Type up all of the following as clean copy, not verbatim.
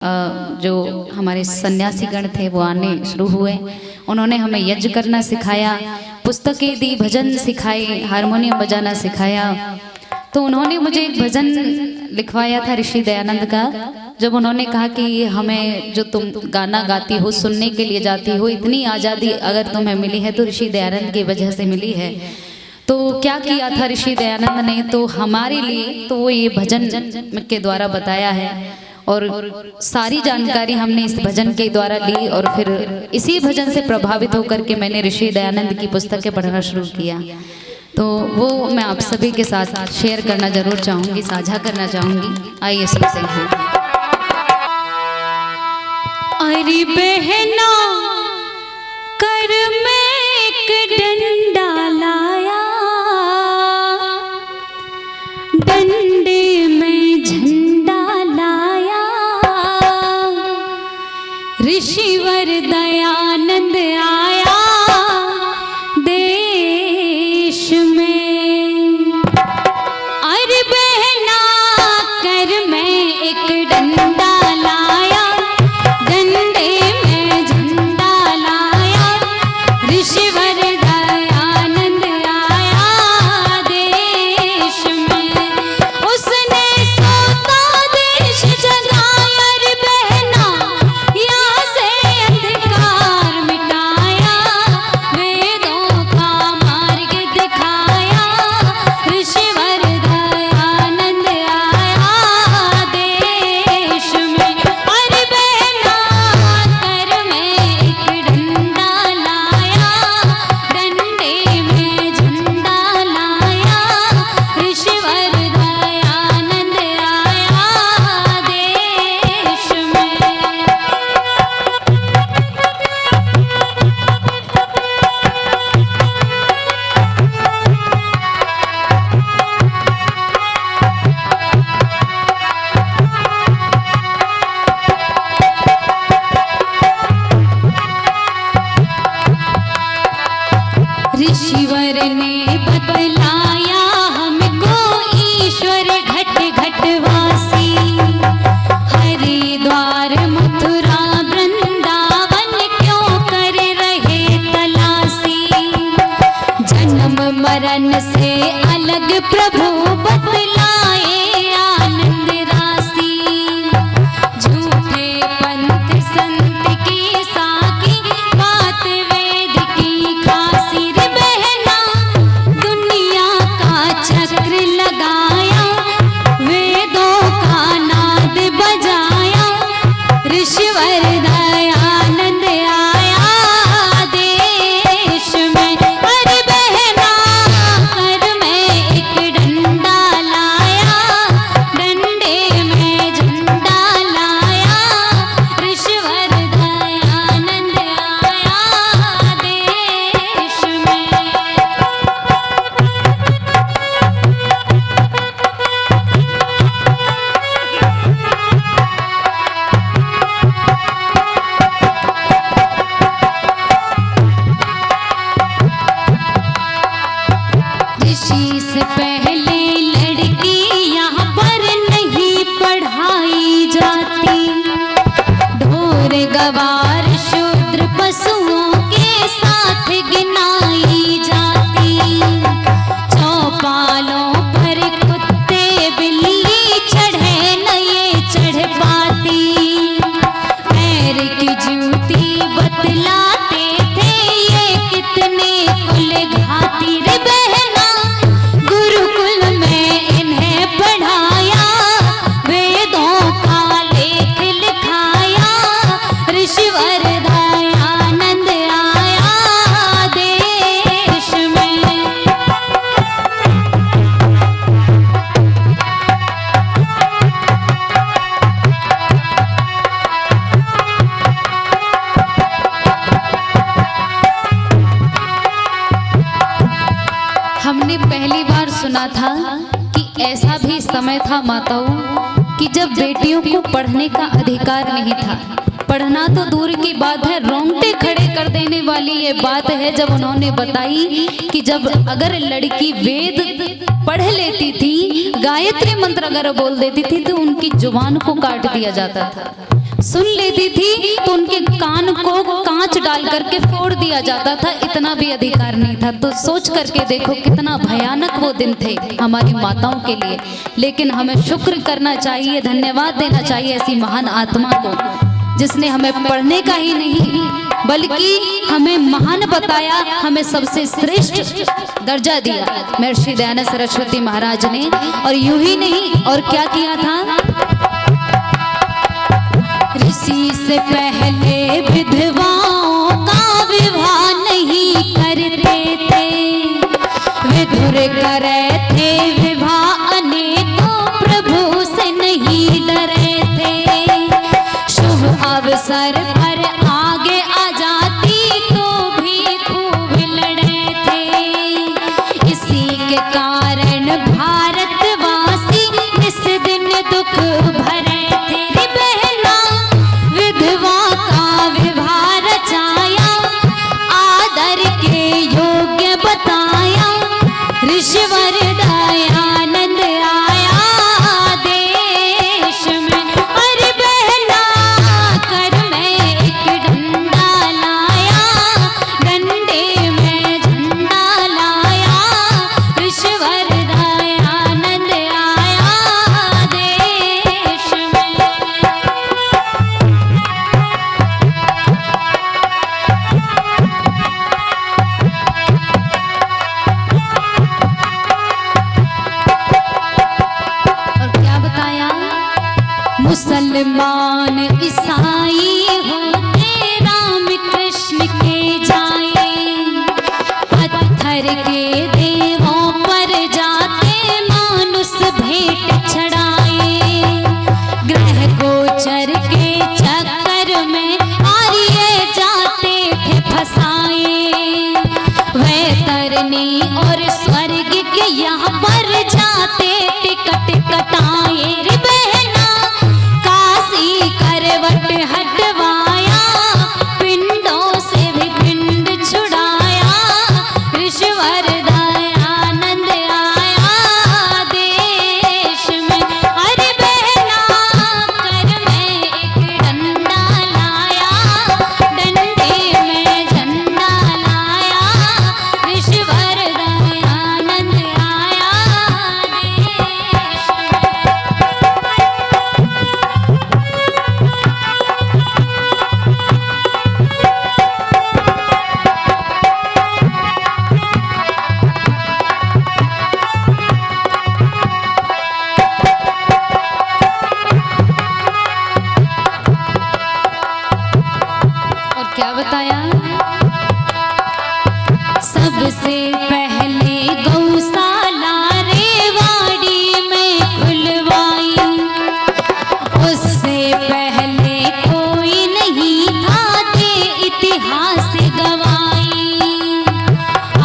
जो हमारे सन्यासी गण थे वो आने शुरू हुए। उन्होंने हमें यज्ञ करना सिखाया, पुस्तकें दी, भजन सिखाए, हारमोनियम बजाना सिखाया। तो उन्होंने मुझे एक भजन लिखवाया था ऋषि दयानंद का। जब उन्होंने कहा कि हमें जो तुम गाना गाती हो, सुनने के लिए जाती हो, इतनी आज़ादी अगर तुम्हें मिली है तो ऋषि दयानंद की वजह से मिली है। तो क्या किया था ऋषि दयानंद ने तो हमारे लिए, तो वो ये भजन के द्वारा बताया है और सारी जानकारी हमने इस भजन के द्वारा ली और फिर इसी भजन से प्रभावित होकर के मैंने ऋषि दयानंद की पुस्तकें पढ़ना शुरू किया। तो वो मैं आप सभी के साथ शेयर करना जरूर चाहूँगी, साझा करना चाहूँगी। आइए सुनते हैं। अरे बहना कर में एक डंडा लाया, डंडे में झंडा लाया, ऋषिवर दयानंद आया देश में। अरे बहना कर में एक डंडा लाया, डंडे में झंडा लाया, ऋषिवर दयानंद आया देश में। उसने सोता देश जगाया, रे बहना यहाँ से अंधकार मिटाया, वेदों का मार्ग दिखाया, ऋषिवर दयानंद आया देश में। अरे बहना कर में एक डंडा लाया, डंडे में झंडा लाया, ऋषिवर दयानंद आया देश में। ऋषिवर ने बतलाया हमको ईश्वर घट घट वासी, हरिद्वार मथुरा वृंदावन क्यों कर रहे तलाशी। जन्म मरण से अलग प्रभु बतलाए आनंद राशि, झूठे पंथ संत की साकी, बात वेद की खासी। रे बहना दुनिया का चक्र लगाया, वेदों का नाद बजाया, ऋषिवर दयानंद आया देश में। अरे बहना कर में एक डंडा लाया, डंडे में झंडा लाया, ऋषिवर दयानंद आया देश में। ऋषि से पहले लड़की यहाँ पर नहीं पढ़ाई जाती, ढोर गवार शूद्र पशुओं के साथ गिनाई जाती। चौपालों पर कुत्ते बिल्ली चढ़े न ये चढ़ पाती, पैर की जूती बतलाते थे ये कितने कुल घाती। रे बहना गुरुकुल में इन्हें पढ़ाया, वेदों का लेख लिखाया, ऋषिवर दयानंद आया देश में। हमने पहली बार सुना था कि ऐसा भी समय था माताओं कि जब बेटियों को पढ़ने का अधिकार नहीं था। पढ़ना तो दूर की बात है, रोंगटे खड़े कर देने वाली ये बात है जब उन्होंने बताई कि जब अगर लड़की वेद पढ़ लेती थी, गायत्री मंत्र अगर बोल देती थी तो उनकी जुबान को काट दिया जाता था। सुन लेती थी तो उनके कान को कांच डाल करके फोड़ दिया जाता था, इतना भी अधिकार नहीं था। तो सोच करके देखो कितना भयानक वो दिन थे हमारी माताओं के लिए। लेकिन हमें शुक्र करना चाहिए, धन्यवाद देना चाहिए ऐसी महान आत्मा को जिसने हमें पढ़ने का ही नहीं बल्कि हमें महान बताया, हमें सबसे श्रेष्ठ दर्जा दिया महर्षि दयानंद सरस्वती महाराज ने। और यूं ही नहीं, और क्या किया था, ऋषि से पहले विधवाओं का विवाह नहीं करते थे, विधुर करे थे विवाह अनेकों, प्रभु से नहीं डरे थे। शुभ अवसर पर आगे आ जाती तो भी खूब लड़े थे, इसी के कारण भारतवासी इस दिन दुख भरे थे। रे बहना विधवा का विवाह रचाया, आदर के योग्य बताया, ऋषिवर दयानंद आया देश में। अरे बहना कर में एक डंडा लाया, डंडे में झंडा लाया, ऋषिवर दयानंद आया देश में। और क्या बताया, मुसलमान ईसाई होते राम कृष्ण के जाए, पत्थर के देवों पर जाते मानुष भेंट चढ़ाए, ग्रह गोचर के चक्कर में आर्य जाते थे फसाए, वह तरनी और स्वर्ग के यहाँ पर जाते टिकट कटाए। रे बहना काशी करवट हटवाया, पिंडों से भी पिंड छुड़ाया, ऋषिवर दयानंद आया देश में। अरे बहना कर में एक डंडा लाया, डंडे में झंडा लाया, ऋषिवर दयानंद आया देश और क्या बताया, सबसे पहले गौशाला रेवाड़ी में खुलवाई, उससे पहले कोई नहीं था दे इतिहास गवाई,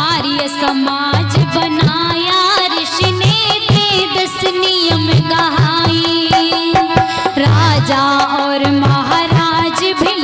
आर्य समाज बनाया ऋषि ने दे 10 नियम कहाई, राजा और महाराज भी